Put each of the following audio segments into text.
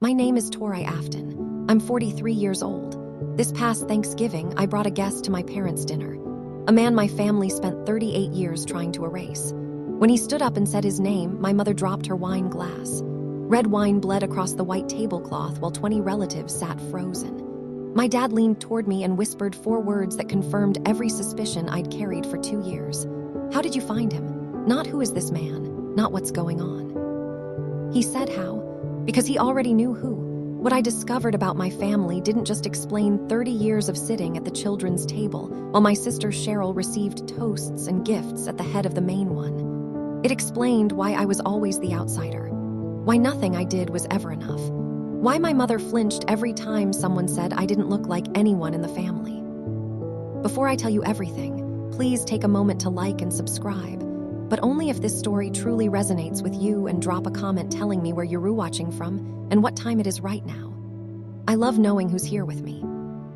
My name is Tori Afton. I'm 43 years old. This past Thanksgiving, I brought a guest to my parents' dinner, a man my family spent 38 years trying to erase. When he stood up and said his name, my mother dropped her wine glass. Red wine bled across the white tablecloth while 20 relatives sat frozen. My dad leaned toward me and whispered 4 words that confirmed every suspicion I'd carried for 2 years. How did you find him? Not who is this man, not what's going on. He said how, because he already knew who. What I discovered about my family didn't just explain 30 years of sitting at the children's table while my sister Cheryl received toasts and gifts at the head of the main one. It explained why I was always the outsider, why nothing I did was ever enough, why my mother flinched every time someone said I didn't look like anyone in the family. Before I tell you everything, please take a moment to like and subscribe, but only if this story truly resonates with you, and drop a comment telling me where you're watching from and what time it is right now. I love knowing who's here with me.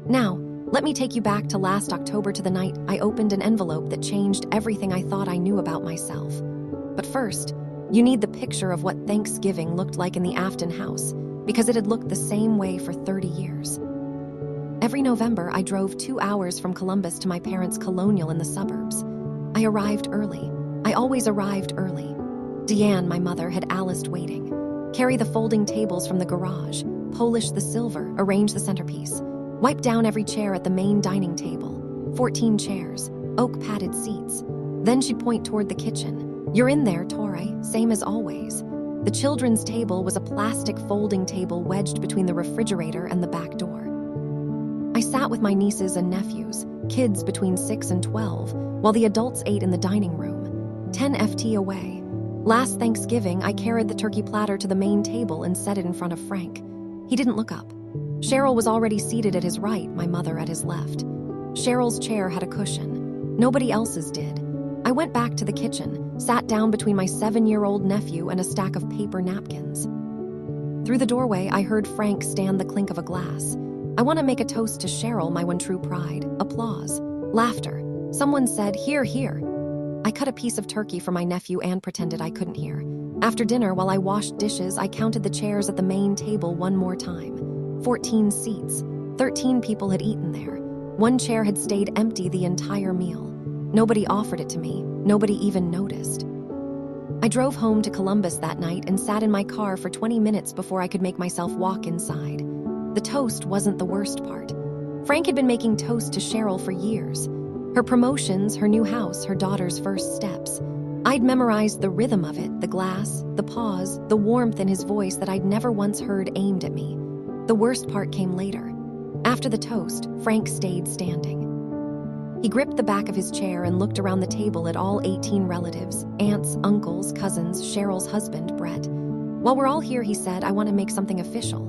Now, let me take you back to last October, to the night I opened an envelope that changed everything I thought I knew about myself. But first, you need the picture of what Thanksgiving looked like in the Afton house, because it had looked the same way for 30 years. Every November, I drove 2 hours from Columbus to my parents' colonial in the suburbs. I arrived early. I always arrived early. Deanne, my mother, had Alice waiting. Carry the folding tables from the garage, polish the silver, arrange the centerpiece, wipe down every chair at the main dining table. 14 chairs, oak padded seats. Then she'd point toward the kitchen. You're in there, Tori, same as always. The children's table was a plastic folding table wedged between the refrigerator and the back door. I sat with my nieces and nephews, kids between 6 and 12, while the adults ate in the dining room, 10 FT away. Last Thanksgiving, I carried the turkey platter to the main table and set it in front of Frank. He didn't look up. Cheryl was already seated at his right, my mother at his left. Cheryl's chair had a cushion. Nobody else's did. I went back to the kitchen, sat down between my 7-year-old nephew and a stack of paper napkins. Through the doorway, I heard Frank stand the clink of a glass. I want to make a toast to Cheryl, my one true pride. Applause. Laughter. Someone said, "Here, here." I cut a piece of turkey for my nephew and pretended I couldn't hear. After dinner, while I washed dishes, I counted the chairs at the main table one more time. 14 seats. 13 people had eaten there. 1 chair had stayed empty the entire meal. Nobody offered it to me. Nobody even noticed. I drove home to Columbus that night and sat in my car for 20 minutes before I could make myself walk inside. The toast wasn't the worst part. Frank had been making toast to Cheryl for years. Her promotions, her new house, her daughter's first steps. I'd memorized the rhythm of it, the glass, the pause, the warmth in his voice that I'd never once heard aimed at me. The worst part came later. After the toast, Frank stayed standing. He gripped the back of his chair and looked around the table at all 18 relatives, aunts, uncles, cousins, Cheryl's husband, Brett. "While we're all here," he said, "I want to make something official.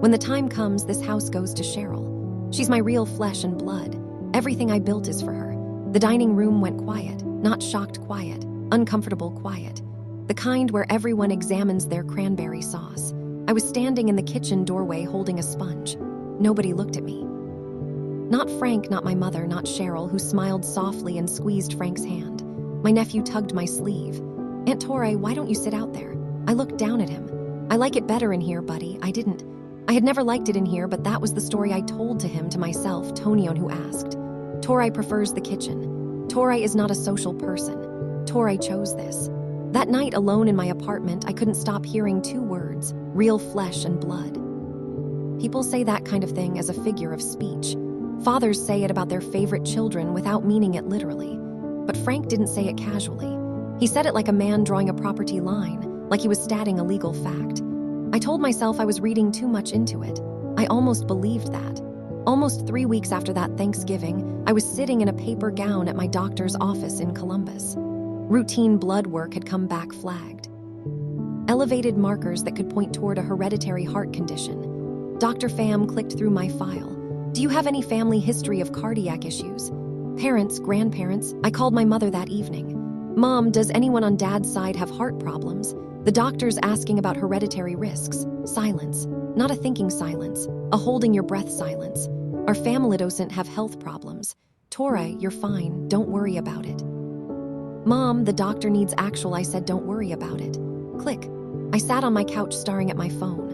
When the time comes, this house goes to Cheryl. She's my real flesh and blood. Everything I built is for her." The dining room went quiet, not shocked quiet, uncomfortable quiet. The kind where everyone examines their cranberry sauce. I was standing in the kitchen doorway holding a sponge. Nobody looked at me. Not Frank, not my mother, not Cheryl, who smiled softly and squeezed Frank's hand. My nephew tugged my sleeve. "Aunt Tori, why don't you sit out there?" I looked down at him. "I like it better in here, buddy." I had never liked it in here, but that was the story I told to him, to myself, Tonyon, who asked. Tori prefers the kitchen. Tori is not a social person. Tori chose this. That night, alone in my apartment, I couldn't stop hearing 2 words: real flesh and blood. People say that kind of thing as a figure of speech. Fathers say it about their favorite children without meaning it literally. But Frank didn't say it casually. He said it like a man drawing a property line, like he was stating a legal fact. I told myself I was reading too much into it. I almost believed that. Almost 3 weeks after that Thanksgiving, I was sitting in a paper gown at my doctor's office in Columbus. Routine blood work had come back flagged. Elevated markers that could point toward a hereditary heart condition. Dr. Pham clicked through my file. "Do you have any family history of cardiac issues?" "Parents, grandparents." I called my mother that evening. "Mom, does anyone on Dad's side have heart problems?" The doctor's asking about hereditary risks. Silence. Not a thinking silence, a holding your breath silence. "Our family doesn't have health problems." "Tori, you're fine, don't worry about it." "Mom, the doctor needs actual." I said, "Don't worry about it." Click. I sat on my couch staring at my phone.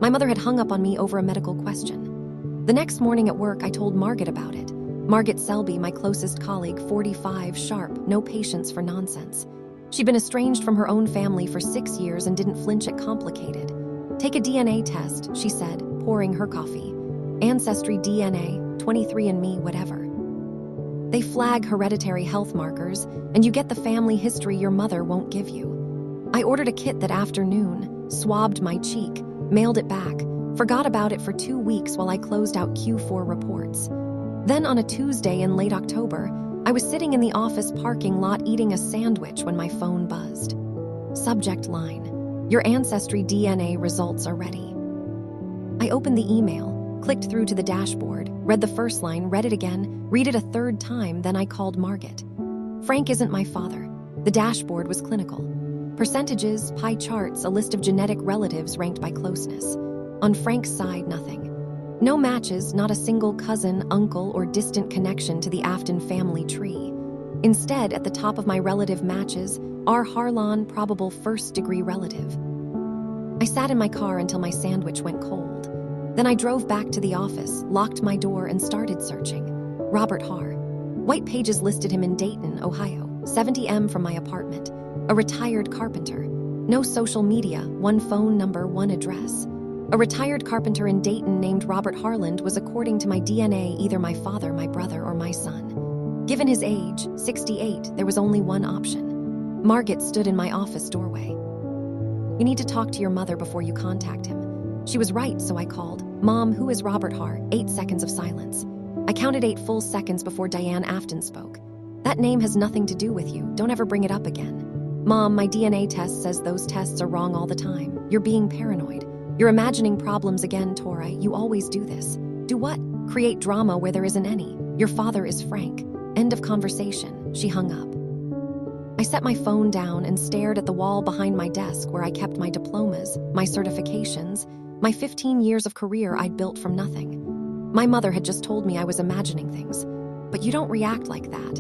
My mother had hung up on me over a medical question. The next morning at work, I told Margaret about it. Margaret Selby, my closest colleague, 45, sharp, no patience for nonsense. She'd been estranged from her own family for 6 years and didn't flinch at complicated. Take a DNA test, she said, pouring her coffee. Ancestry DNA, 23andMe, whatever. They flag hereditary health markers, and you get the family history your mother won't give you. I ordered a kit that afternoon, swabbed my cheek, mailed it back, forgot about it for 2 weeks while I closed out Q4 reports. Then on a Tuesday in late October, I was sitting in the office parking lot eating a sandwich when my phone buzzed. Subject line: your Ancestry DNA results are ready. I opened the email, clicked through to the dashboard, read the first line, read it again, read it a third time, then I called Margaret. Frank isn't my father. The dashboard was clinical. Percentages, pie charts, a list of genetic relatives ranked by closeness. On Frank's side, nothing. No matches, not a single cousin, uncle, or distant connection to the Afton family tree. Instead, at the top of my relative matches, R. Harlan, probable first-degree relative. I sat in my car until my sandwich went cold. Then I drove back to the office, locked my door, and started searching. Robert Har. White Pages listed him in Dayton, Ohio, 70 m from my apartment. A retired carpenter. No social media, one phone number, one address. A retired carpenter in Dayton named Robert Harland was, according to my DNA, either my father, my brother, or my son. Given his age, 68, there was only one option. Margaret stood in my office doorway. You need to talk to your mother before you contact him. She was right, so I called. Mom, who is Robert Har? 8 seconds of silence. I counted 8 full seconds before Diane Afton spoke. That name has nothing to do with you. Don't ever bring it up again. Mom, my DNA test says those tests are wrong all the time. You're being paranoid. You're imagining problems again, Tora. You always do this. Do what? Create drama where there isn't any. Your father is Frank. End of conversation. She hung up. I set my phone down and stared at the wall behind my desk where I kept my diplomas, my certifications, my 15 years of career I'd built from nothing. My mother had just told me I was imagining things. But you don't react like that.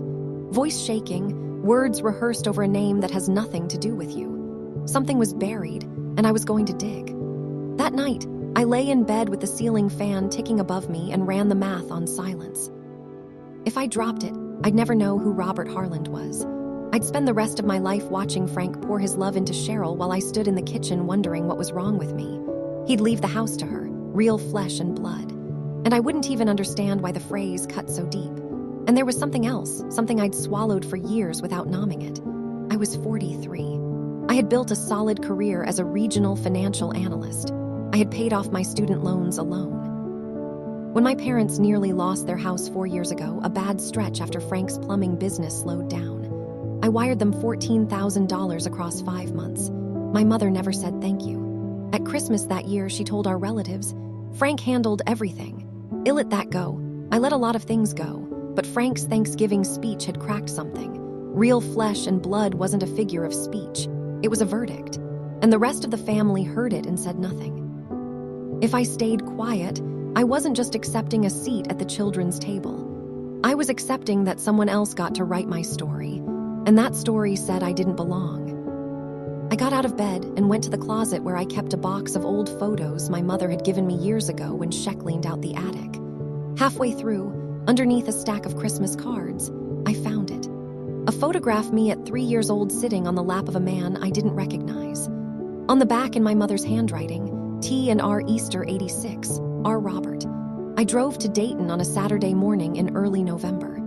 Voice shaking, words rehearsed over a name that has nothing to do with you. Something was buried, and I was going to dig. That night, I lay in bed with the ceiling fan ticking above me and ran the math on silence. If I dropped it, I'd never know who Robert Harland was. I'd spend the rest of my life watching Frank pour his love into Cheryl while I stood in the kitchen wondering what was wrong with me. He'd leave the house to her, real flesh and blood. And I wouldn't even understand why the phrase cut so deep. And there was something else, something I'd swallowed for years without nomming it. I was 43. I had built a solid career as a regional financial analyst. I had paid off my student loans alone. When my parents nearly lost their house 4 years ago, a bad stretch after Frank's plumbing business slowed down, I wired them $14,000 across 5 months. My mother never said thank you. At Christmas that year, she told our relatives, Frank handled everything. I let that go. I let a lot of things go, but Frank's Thanksgiving speech had cracked something. Real flesh and blood wasn't a figure of speech. It was a verdict, and the rest of the family heard it and said nothing. If I stayed quiet, I wasn't just accepting a seat at the children's table. I was accepting that someone else got to write my story, and that story said I didn't belong. I got out of bed and went to the closet where I kept a box of old photos my mother had given me years ago when Sheck leaned out the attic. Halfway through, underneath a stack of Christmas cards, I found it. A photograph me at 3 years old sitting on the lap of a man I didn't recognize. On the back in my mother's handwriting, T and R Easter 86, R Robert. I drove to Dayton on a Saturday morning in early November.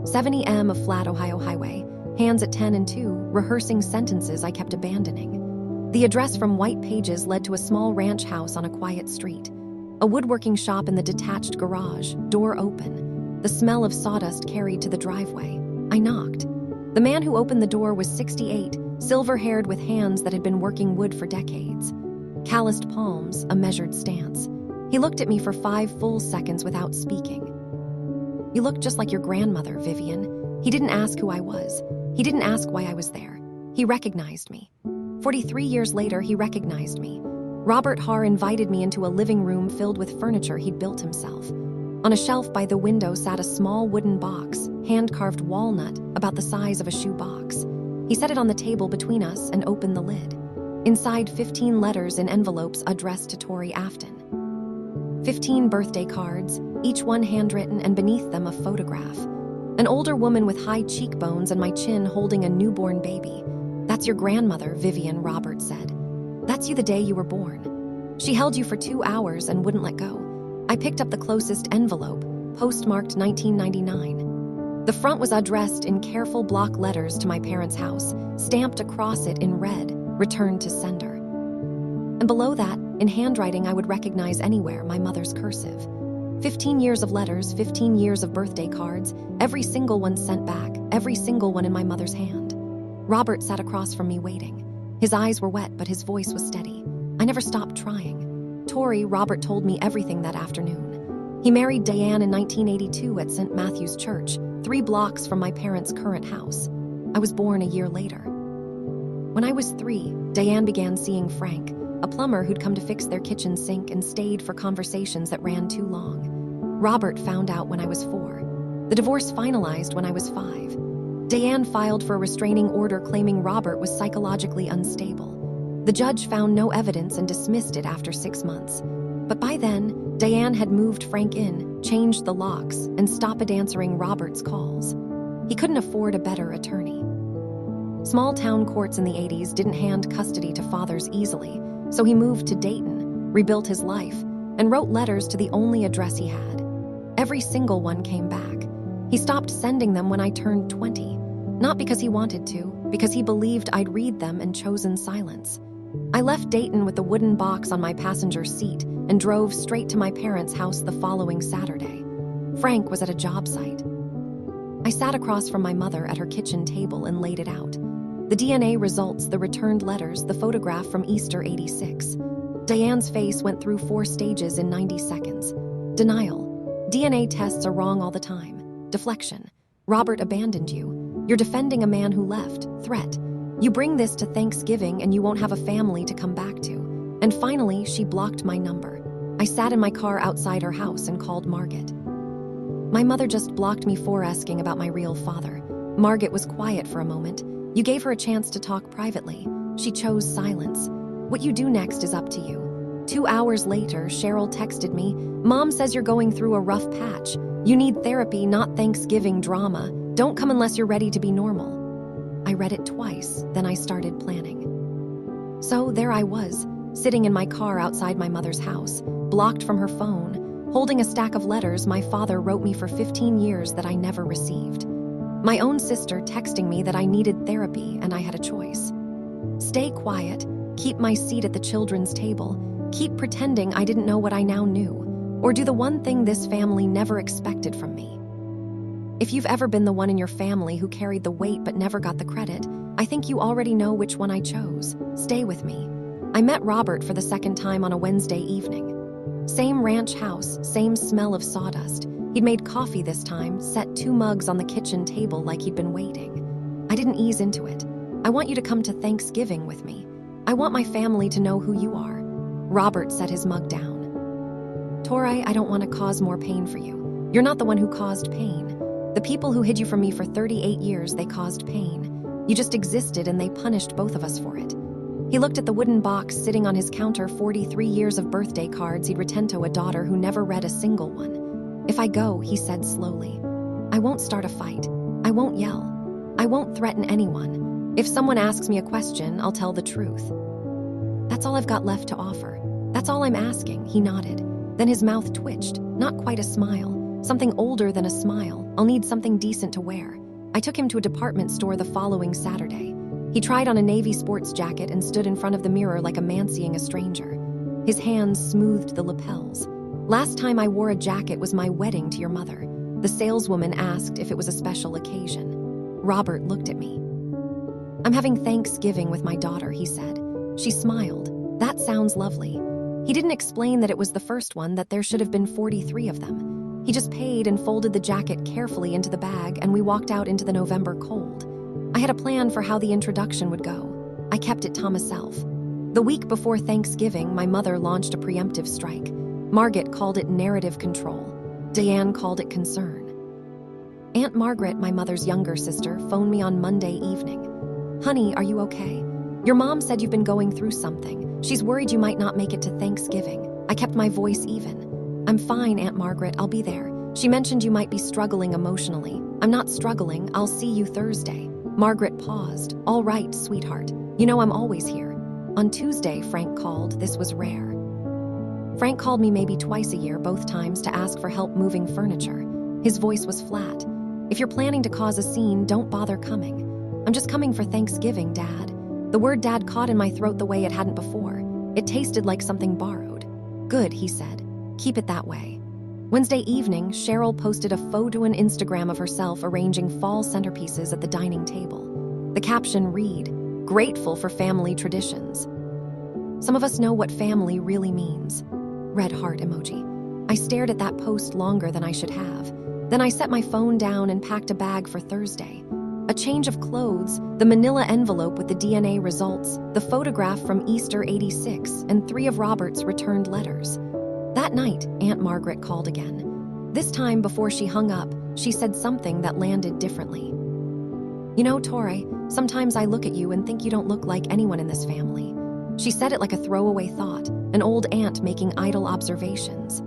70 m of flat Ohio highway, hands at 10 and 2, rehearsing sentences I kept abandoning. The address from White Pages led to a small ranch house on a quiet street. A woodworking shop in the detached garage, door open. The smell of sawdust carried to the driveway. I knocked. The man who opened the door was 68, silver-haired with hands that had been working wood for decades. Calloused palms, a measured stance. He looked at me for 5 full seconds without speaking. You look just like your grandmother, Vivian. He didn't ask who I was. He didn't ask why I was there. He recognized me. 43 years later, he recognized me. Robert Har invited me into a living room filled with furniture he'd built himself. On a shelf by the window sat a small wooden box, hand-carved walnut, about the size of a shoe box. He set it on the table between us and opened the lid. Inside, 15 letters in envelopes addressed to Tori Afton. 15 birthday cards, each one handwritten, and beneath them a photograph. An older woman with high cheekbones and my chin holding a newborn baby. "That's your grandmother," Vivian, Robert said. "That's you the day you were born. She held you for 2 hours and wouldn't let go." I picked up the closest envelope, postmarked 1999. The front was addressed in careful block letters to my parents' house, stamped across it in red, "Returned to sender." And below that, in handwriting I would recognize anywhere, my mother's cursive. 15 years of letters, 15 years of birthday cards, every single one sent back, every single one in my mother's hand. Robert sat across from me waiting. His eyes were wet, but his voice was steady. I never stopped trying. "Tori," Robert told me everything that afternoon. He married Diane in 1982 at St. Matthew's Church, 3 blocks from my parents' current house. I was born a year later. When I was 3, Diane began seeing Frank, a plumber who'd come to fix their kitchen sink and stayed for conversations that ran too long. Robert found out when I was 4. The divorce finalized when I was 5. Diane filed for a restraining order claiming Robert was psychologically unstable. The judge found no evidence and dismissed it after 6 months. But by then, Diane had moved Frank in, changed the locks, and stopped answering Robert's calls. He couldn't afford a better attorney. Small-town courts in the 80s didn't hand custody to fathers easily, so he moved to Dayton, rebuilt his life, and wrote letters to the only address he had. Every single one came back. He stopped sending them when I turned 20, not because he wanted to, because he believed I'd read them and chosen silence. I left Dayton with the wooden box on my passenger seat and drove straight to my parents' house the following Saturday. Frank was at a job site. I sat across from my mother at her kitchen table and laid it out. The DNA results, the returned letters, the photograph from Easter '86. Diane's face went through 4 stages in 90 seconds. Denial. DNA tests are wrong all the time. Deflection. Robert abandoned you. You're defending a man who left. Threat. You bring this to Thanksgiving and you won't have a family to come back to. And finally, she blocked my number. I sat in my car outside her house and called Margaret. My mother just blocked me for asking about my real father. Margaret was quiet for a moment. You gave her a chance to talk privately. She chose silence. What you do next is up to you. 2 hours later, Cheryl texted me, "Mom says you're going through a rough patch. You need therapy, not Thanksgiving drama. Don't come unless you're ready to be normal." I read it twice, then I started planning. So there I was, sitting in my car outside my mother's house, blocked from her phone, holding a stack of letters my father wrote me for 15 years that I never received. My own sister texting me that I needed therapy and I had a choice. Stay quiet, keep my seat at the children's table, keep pretending I didn't know what I now knew, or do the one thing this family never expected from me. If you've ever been the one in your family who carried the weight but never got the credit, I think you already know which one I chose. Stay with me. I met Robert for the second time on a Wednesday evening. Same ranch house, same smell of sawdust. He'd made coffee this time, set 2 mugs on the kitchen table like he'd been waiting. I didn't ease into it. "I want you to come to Thanksgiving with me. I want my family to know who you are." Robert set his mug down. "Tori, I don't want to cause more pain for you. You're not the one who caused pain. The people who hid you from me for 38 years, they caused pain. You just existed and they punished both of us for it." He looked at the wooden box sitting on his counter, 43 years of birthday cards he'd written to a daughter who never read a single one. "If I go," he said slowly, "I won't start a fight. I won't yell. I won't threaten anyone. If someone asks me a question, I'll tell the truth. That's all I've got left to offer. That's all I'm asking," he nodded. Then his mouth twitched, not quite a smile. Something older than a smile. "I'll need something decent to wear." I took him to a department store the following Saturday. He tried on a navy sports jacket and stood in front of the mirror like a man seeing a stranger. His hands smoothed the lapels. "Last time I wore a jacket was my wedding to your mother." The saleswoman asked if it was a special occasion. Robert looked at me. "I'm having Thanksgiving with my daughter," he said. She smiled. "That sounds lovely." He didn't explain that it was the first one, that there should have been 43 of them. He just paid and folded the jacket carefully into the bag, and we walked out into the November cold. I had a plan for how the introduction would go. I kept it to myself. The week before Thanksgiving, my mother launched a preemptive strike. Margaret called it narrative control. Diane called it concern. Aunt Margaret, my mother's younger sister, phoned me on Monday evening. "Honey, are you okay? Your mom said you've been going through something. She's worried you might not make it to Thanksgiving. I kept my voice even. I'm fine, Aunt Margaret, I'll be there. She mentioned you might be struggling emotionally. I'm not struggling, I'll see you Thursday. Margaret paused. All right, sweetheart. You know I'm always here. On Tuesday, Frank called. This was rare. Frank called me maybe twice a year, both times to ask for help moving furniture. His voice was flat. If you're planning to cause a scene, don't bother coming. I'm just coming for Thanksgiving, Dad. The word Dad caught in my throat the way it hadn't before. It tasted like something borrowed. Good, he said. Keep it that way. Wednesday evening, Cheryl posted a photo on Instagram of herself arranging fall centerpieces at the dining table. The caption read, "Grateful for family traditions." Some of us know what family really means. Red heart emoji. I stared at that post longer than I should have. Then I set my phone down and packed a bag for Thursday. A change of clothes, the manila envelope with the DNA results, the photograph from Easter '86, and 3 of Robert's returned letters. That night, Aunt Margaret called again. This time, before she hung up, she said something that landed differently. You know, Torre, sometimes I look at you and think you don't look like anyone in this family. She said it like a throwaway thought, an old aunt making idle observations.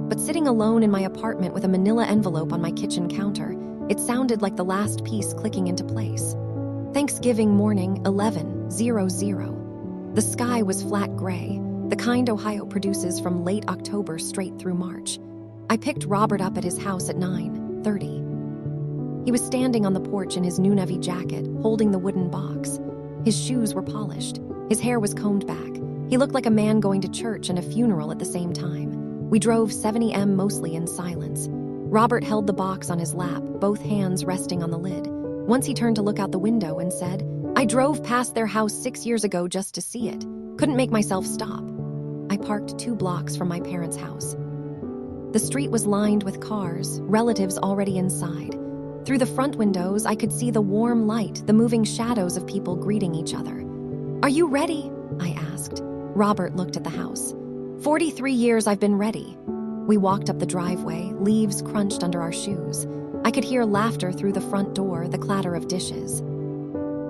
But sitting alone in my apartment with a manila envelope on my kitchen counter, it sounded like the last piece clicking into place. Thanksgiving morning, 11:00. The sky was flat gray, the kind Ohio produces from late October straight through March. I picked Robert up at his house at 9:30. He was standing on the porch in his new navy jacket, holding the wooden box. His shoes were polished. His hair was combed back. He looked like a man going to church and a funeral at the same time. We drove 70 mostly in silence. Robert held the box on his lap, both hands resting on the lid. Once he turned to look out the window and said, "I drove past their house 6 years ago just to see it. Couldn't make myself stop." I parked 2 blocks from my parents' house. The street was lined with cars, relatives already inside. Through the front windows, I could see the warm light, the moving shadows of people greeting each other. "Are you ready?" I asked. Robert looked at the house. 43 years I've been ready." We walked up the driveway, leaves crunched under our shoes. I could hear laughter through the front door, the clatter of dishes.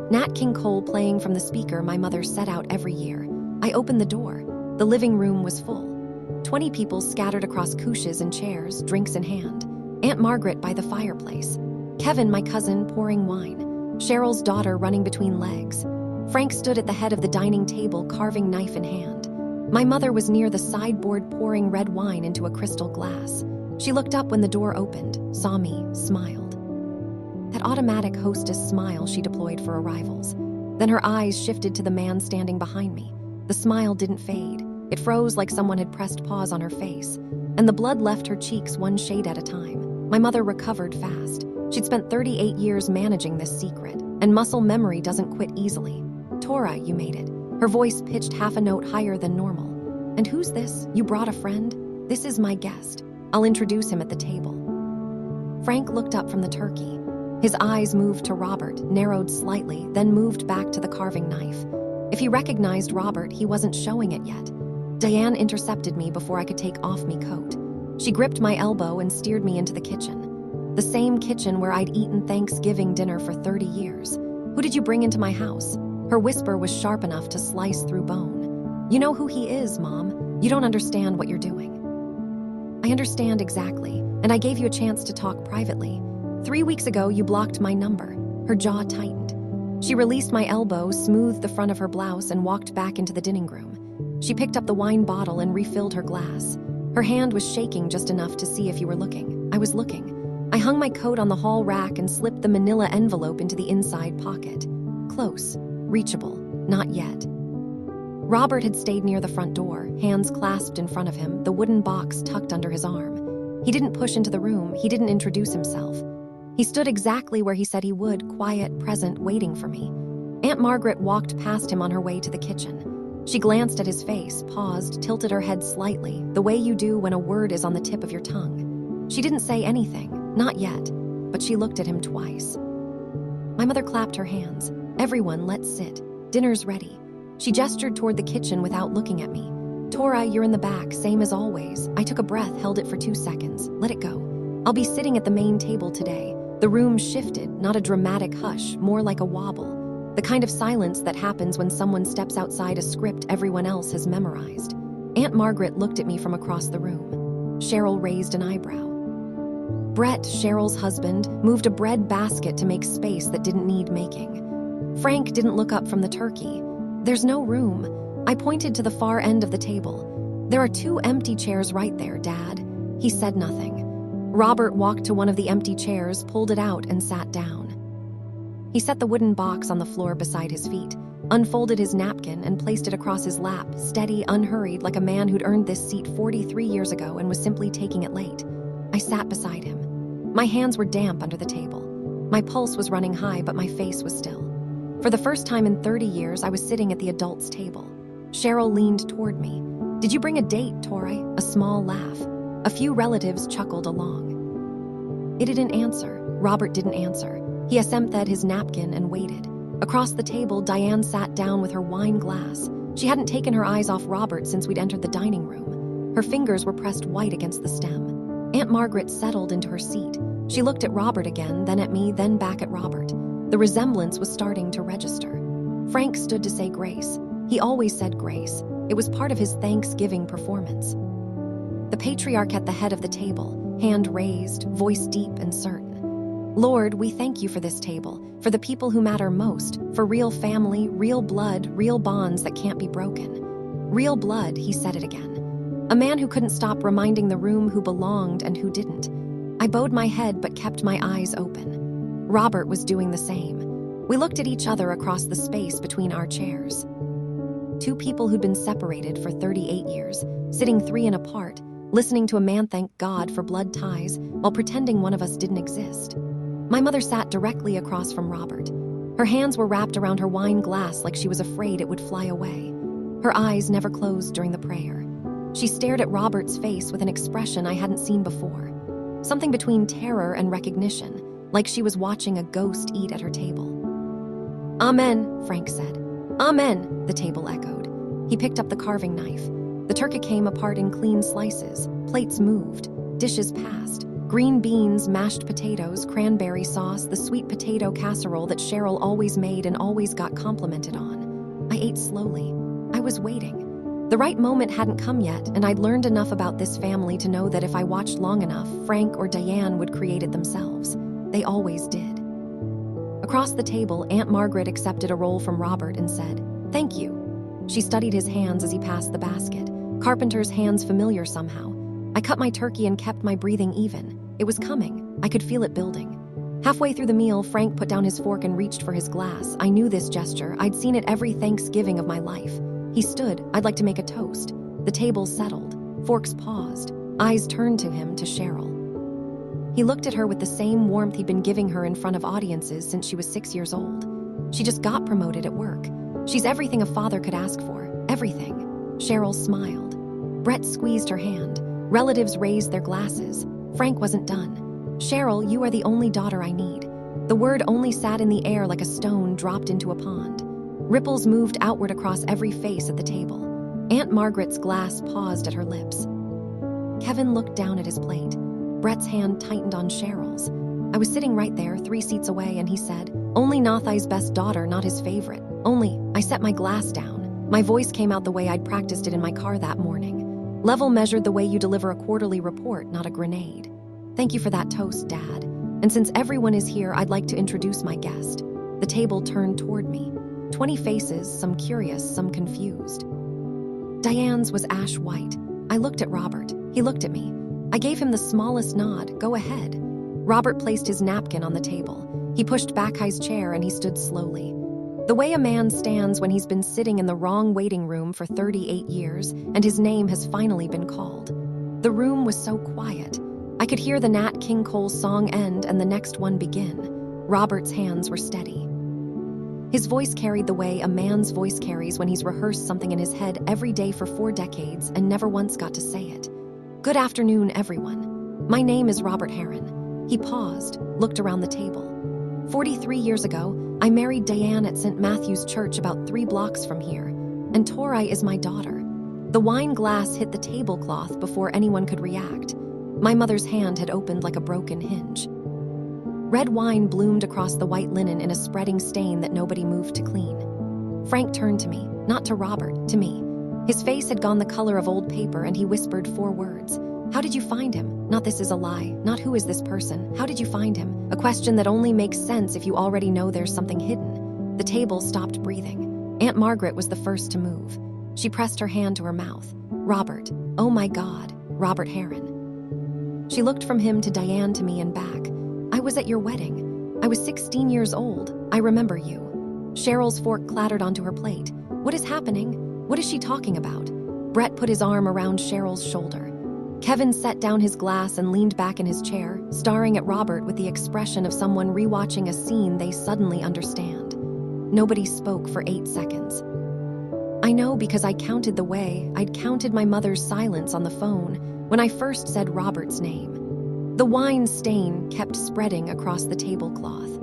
Nat King Cole playing from the speaker my mother set out every year. I opened the door. The living room was full. 20 people scattered across couches and chairs, drinks in hand. Aunt Margaret by the fireplace. Kevin, my cousin, pouring wine. Cheryl's daughter running between legs. Frank stood at the head of the dining table, carving knife in hand. My mother was near the sideboard pouring red wine into a crystal glass. She looked up when the door opened, saw me, smiled. That automatic hostess smile she deployed for arrivals. Then her eyes shifted to the man standing behind me. The smile didn't fade. It froze like someone had pressed pause on her face, and the blood left her cheeks one shade at a time. My mother recovered fast. She'd spent 38 years managing this secret, and muscle memory doesn't quit easily. "Tora, you made it." Her voice pitched half a note higher than normal. "And who's this? You brought a friend?" "This is my guest. I'll introduce him at the table." Frank looked up from the turkey. His eyes moved to Robert, narrowed slightly, then moved back to the carving knife. If he recognized Robert, he wasn't showing it yet. Diane intercepted me before I could take off me coat. She gripped my elbow and steered me into the kitchen. The same kitchen where I'd eaten Thanksgiving dinner for 30 years. "Who did you bring into my house?" Her whisper was sharp enough to slice through bone. "You know who he is, Mom. You don't understand what you're doing." "I understand exactly, and I gave you a chance to talk privately. 3 weeks ago, you blocked my number." Her jaw tightened. She released my elbow, smoothed the front of her blouse, and walked back into the dining room. She picked up the wine bottle and refilled her glass. Her hand was shaking just enough to see if you were looking. I was looking. I hung my coat on the hall rack and slipped the manila envelope into the inside pocket. Close. Reachable. Not yet. Robert had stayed near the front door, hands clasped in front of him, the wooden box tucked under his arm. He didn't push into the room, he didn't introduce himself. He stood exactly where he said he would, quiet, present, waiting for me. Aunt Margaret walked past him on her way to the kitchen. She glanced at his face, paused, tilted her head slightly, the way you do when a word is on the tip of your tongue. She didn't say anything, not yet, but she looked at him twice. My mother clapped her hands. "Everyone, let's sit. Dinner's ready." She gestured toward the kitchen without looking at me. "Tora, you're in the back, same as always." I took a breath, held it for 2 seconds. Let it go. "I'll be sitting at the main table today." The room shifted, not a dramatic hush, more like a wobble. The kind of silence that happens when someone steps outside a script everyone else has memorized. Aunt Margaret looked at me from across the room. Cheryl raised an eyebrow. Brett, Cheryl's husband, moved a bread basket to make space that didn't need making. Frank didn't look up from the turkey. There's no room. I pointed to the far end of the table. There are 2 empty chairs right there, Dad. He said nothing. Robert walked to one of the empty chairs, pulled it out, and sat down. He set the wooden box on the floor beside his feet, unfolded his napkin, and placed it across his lap, steady, unhurried, like a man who'd earned this seat 43 years ago and was simply taking it late. I sat beside him. My hands were damp under the table. My pulse was running high, but my face was still. For the first time in 30 years, I was sitting at the adults' table. Cheryl leaned toward me. "Did you bring a date, Tori?" A small laugh. A few relatives chuckled along. He didn't answer. Robert didn't answer. He emptied his napkin and waited. Across the table, Diane sat down with her wine glass. She hadn't taken her eyes off Robert since we'd entered the dining room. Her fingers were pressed white against the stem. Aunt Margaret settled into her seat. She looked at Robert again, then at me, then back at Robert. The resemblance was starting to register. Frank stood to say grace. He always said grace. It was part of his Thanksgiving performance. The patriarch at the head of the table, hand raised, voice deep and certain. "Lord, we thank you for this table, for the people who matter most, for real family, real blood, real bonds that can't be broken." Real blood, he said it again. A man who couldn't stop reminding the room who belonged and who didn't. I bowed my head but kept my eyes open. Robert was doing the same. We looked at each other across the space between our chairs. 2 people who'd been separated for 38 years, sitting 3 in apart, listening to a man thank God for blood ties while pretending one of us didn't exist. My mother sat directly across from Robert. Her hands were wrapped around her wine glass like she was afraid it would fly away. Her eyes never closed during the prayer. She stared at Robert's face with an expression I hadn't seen before. Something between terror and recognition, like she was watching a ghost eat at her table. "Amen," Frank said. "Amen," the table echoed. He picked up the carving knife. The turkey came apart in clean slices. Plates moved. Dishes passed. Green beans, mashed potatoes, cranberry sauce, the sweet potato casserole that Cheryl always made and always got complimented on. I ate slowly. I was waiting. The right moment hadn't come yet, and I'd learned enough about this family to know that if I watched long enough, Frank or Diane would create it themselves. They always did. Across the table, Aunt Margaret accepted a roll from Robert and said, "Thank you." She studied his hands as he passed the basket. Carpenter's hands familiar somehow. I cut my turkey and kept my breathing even. It was coming. I could feel it building. Halfway through the meal, Frank put down his fork and reached for his glass. I knew this gesture. I'd seen it every Thanksgiving of my life. He stood. "I'd like to make a toast." The table settled. Forks paused. Eyes turned to him, to Cheryl. He looked at her with the same warmth he'd been giving her in front of audiences since she was 6 years old. She just got promoted at work. She's everything a father could ask for. Everything. Cheryl smiled. Brett squeezed her hand. Relatives raised their glasses. Frank wasn't done. "Cheryl, you are the only daughter I need." The word only sat in the air like a stone dropped into a pond. Ripples moved outward across every face at the table. Aunt Margaret's glass paused at her lips. Kevin looked down at his plate. Brett's hand tightened on Cheryl's. I was sitting right there, 3 seats away, and he said, "Only Nathai's best daughter, not his favorite. Only." I set my glass down. My voice came out the way I'd practiced it in my car that morning. Level measured the way you deliver a quarterly report, not a grenade. "Thank you for that toast, Dad. And since everyone is here, I'd like to introduce my guest." The table turned toward me. 20 faces, some curious, some confused. Diane's was ash white. I looked at Robert. He looked at me. I gave him the smallest nod. "Go ahead." Robert placed his napkin on the table. He pushed back his chair and he stood slowly. The way a man stands when he's been sitting in the wrong waiting room for 38 years and his name has finally been called. The room was so quiet. I could hear the Nat King Cole song end and the next one begin. Robert's hands were steady. His voice carried the way a man's voice carries when he's rehearsed something in his head every day for 4 decades and never once got to say it. "Good afternoon, everyone. My name is Robert Heron." He paused, looked around the table. 43 years ago, I married Diane at St. Matthew's Church about 3 blocks from here, and Tori is my daughter. The wine glass hit the tablecloth before anyone could react. My mother's hand had opened like a broken hinge. Red wine bloomed across the white linen in a spreading stain that nobody moved to clean. Frank turned to me, not to Robert, to me. His face had gone the color of old paper, and he whispered 4 words. How did you find him? Not this is a lie, not who is this person. How did you find him? A question that only makes sense if you already know there's something hidden. The table stopped breathing. Aunt Margaret was the first to move. She pressed her hand to her mouth. Robert. Oh my God. Robert Heron. She looked from him to Diane, to me, and back. I was at your wedding. I was 16 years old. I remember you. Cheryl's fork clattered onto her plate. What is happening? What is she talking about? Brett put his arm around Cheryl's shoulder. Kevin set down his glass and leaned back in his chair, staring at Robert with the expression of someone rewatching a scene they suddenly understand. Nobody spoke for 8 seconds. I know because I counted the way I'd counted my mother's silence on the phone when I first said Robert's name. The wine stain kept spreading across the tablecloth.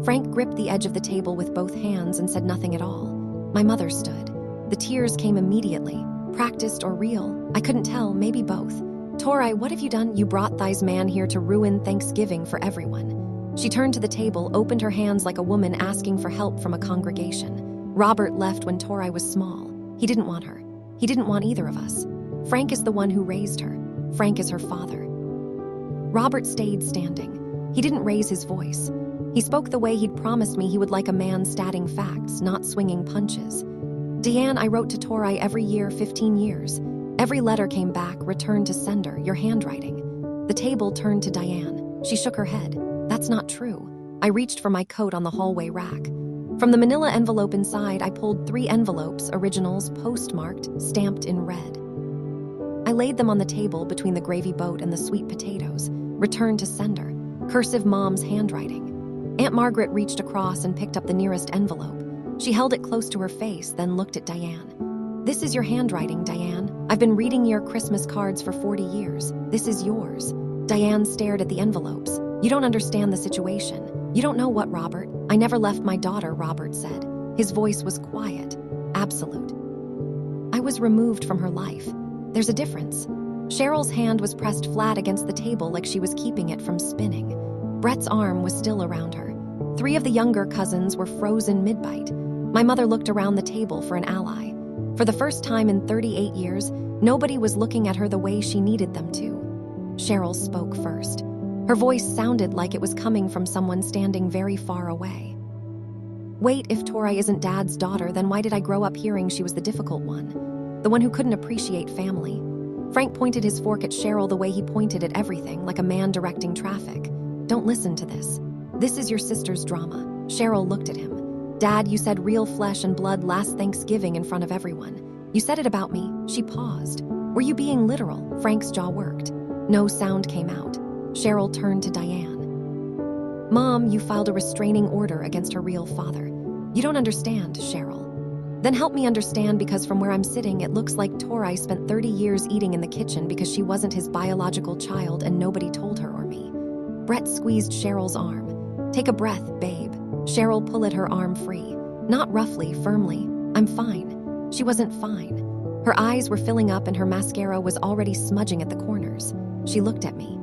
Frank gripped the edge of the table with both hands and said nothing at all. My mother stood. The tears came immediately. Practiced or real? I couldn't tell, maybe both. Tori, what have you done? You brought thy's man here to ruin Thanksgiving for everyone. She turned to the table, opened her hands like a woman asking for help from a congregation. Robert left when Tori was small. He didn't want her. He didn't want either of us. Frank is the one who raised her. Frank is her father. Robert stayed standing. He didn't raise his voice. He spoke the way he'd promised me he would, like a man stating facts, not swinging punches. Deanne, I wrote to Tori every year, 15 years. Every letter came back, returned to sender, your handwriting. The table turned to Diane. She shook her head. That's not true. I reached for my coat on the hallway rack. From the manila envelope inside, I pulled 3 envelopes, originals, postmarked, stamped in red. I laid them on the table between the gravy boat and the sweet potatoes. Returned to sender. Cursive mom's handwriting. Aunt Margaret reached across and picked up the nearest envelope. She held it close to her face, then looked at Diane. This is your handwriting, Diane. I've been reading your Christmas cards for 40 years. This is yours. Diane stared at the envelopes. You don't understand the situation. You don't know what, Robert. I never left my daughter, Robert said. His voice was quiet, absolute. I was removed from her life. There's a difference. Cheryl's hand was pressed flat against the table like she was keeping it from spinning. Brett's arm was still around her. 3 of the younger cousins were frozen mid-bite. My mother looked around the table for an ally. For the first time in 38 years, nobody was looking at her the way she needed them to. Cheryl spoke first. Her voice sounded like it was coming from someone standing very far away. Wait, if Tori isn't Dad's daughter, then why did I grow up hearing she was the difficult one? The one who couldn't appreciate family? Frank pointed his fork at Cheryl the way he pointed at everything, like a man directing traffic. Don't listen to this. This is your sister's drama. Cheryl looked at him. Dad, you said real flesh and blood last Thanksgiving in front of everyone. You said it about me. She paused. Were you being literal? Frank's jaw worked. No sound came out. Cheryl turned to Diane. Mom, you filed a restraining order against her real father. You don't understand, Cheryl. Then help me understand, because from where I'm sitting, it looks like Tori spent 30 years eating in the kitchen because she wasn't his biological child and nobody told her or me. Brett squeezed Cheryl's arm. Take a breath, babe. Cheryl pulled her arm free. Not roughly, firmly. I'm fine. She wasn't fine. Her eyes were filling up and her mascara was already smudging at the corners. She looked at me.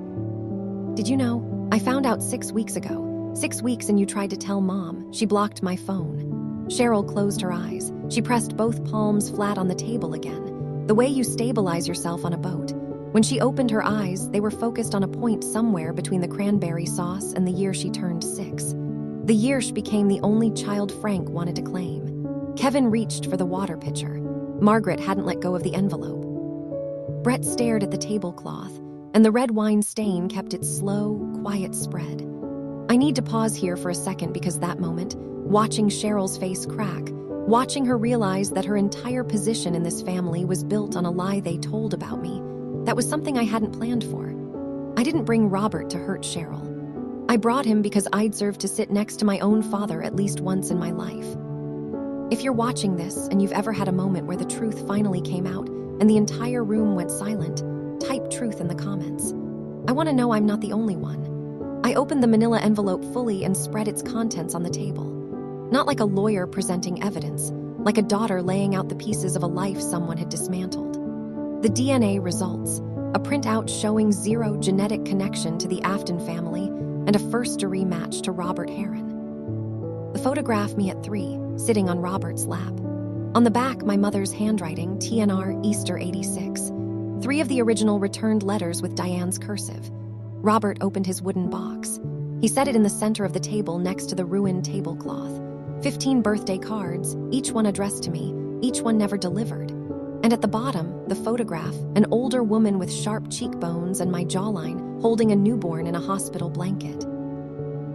Did you know? I found out 6 weeks ago. 6 weeks and you tried to tell Mom. She blocked my phone. Cheryl closed her eyes. She pressed both palms flat on the table again. The way you stabilize yourself on a boat. When she opened her eyes, they were focused on a point somewhere between the cranberry sauce and the year she turned 6. The year she became the only child Frank wanted to claim. Kevin reached for the water pitcher. Margaret hadn't let go of the envelope. Brett stared at the tablecloth, and the red wine stain kept its slow, quiet spread. I need to pause here for a second because that moment, watching Cheryl's face crack, watching her realize that her entire position in this family was built on a lie they told about me, that was something I hadn't planned for. I didn't bring Robert to hurt Cheryl. I brought him because I'd served to sit next to my own father at least once in my life. If you're watching this and you've ever had a moment where the truth finally came out and the entire room went silent, type truth in the comments. I want to know I'm not the only one. I opened the manila envelope fully and spread its contents on the table. Not like a lawyer presenting evidence, like a daughter laying out the pieces of a life someone had dismantled. The DNA results, a printout showing 0 genetic connection to the Afton family and a first-degree match to Robert Heron. The photograph me at 3, sitting on Robert's lap. On the back, my mother's handwriting, TNR, Easter 86. 3 of the original returned letters with Diane's cursive. Robert opened his wooden box. He set it in the center of the table next to the ruined tablecloth. 15 birthday cards, each one addressed to me, each one never delivered. And at the bottom, the photograph, an older woman with sharp cheekbones and my jawline, holding a newborn in a hospital blanket.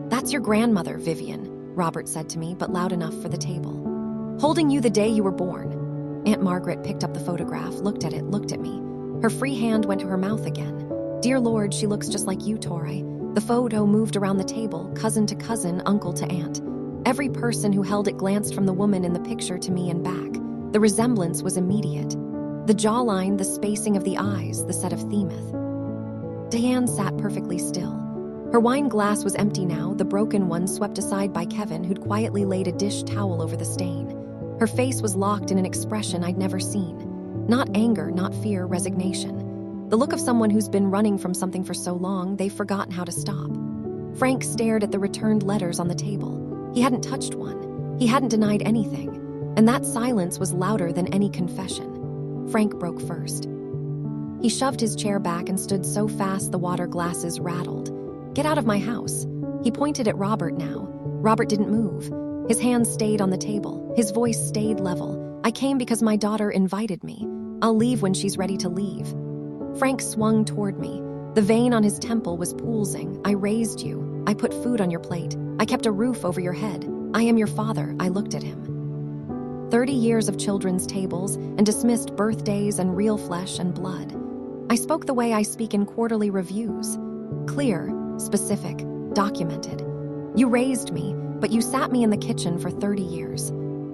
"That's your grandmother, Vivian," Robert said to me, but loud enough for the table. "Holding you the day you were born." Aunt Margaret picked up the photograph, looked at it, looked at me. Her free hand went to her mouth again. "Dear Lord, she looks just like you, Torre." The photo moved around the table, cousin to cousin, uncle to aunt. Every person who held it glanced from the woman in the picture to me and back. The resemblance was immediate. The jawline, the spacing of the eyes, the set of themith. Diane sat perfectly still. Her wine glass was empty now, the broken one swept aside by Kevin, who'd quietly laid a dish towel over the stain. Her face was locked in an expression I'd never seen. Not anger, not fear, resignation. The look of someone who's been running from something for so long, they've forgotten how to stop. Frank stared at the returned letters on the table. He hadn't touched one. He hadn't denied anything. And that silence was louder than any confession. Frank broke first. He shoved his chair back and stood so fast the water glasses rattled. "Get out of my house." He pointed at Robert now. Robert didn't move. His hands stayed on the table. His voice stayed level. "I came because my daughter invited me. I'll leave when she's ready to leave." Frank swung toward me. The vein on his temple was pulsing. "I raised you. I put food on your plate. I kept a roof over your head. I am your father." I looked at him. 30 years of children's tables and dismissed birthdays and real flesh and blood. I spoke the way I speak in quarterly reviews. Clear, specific, documented. "You raised me, but you sat me in the kitchen for 30 years.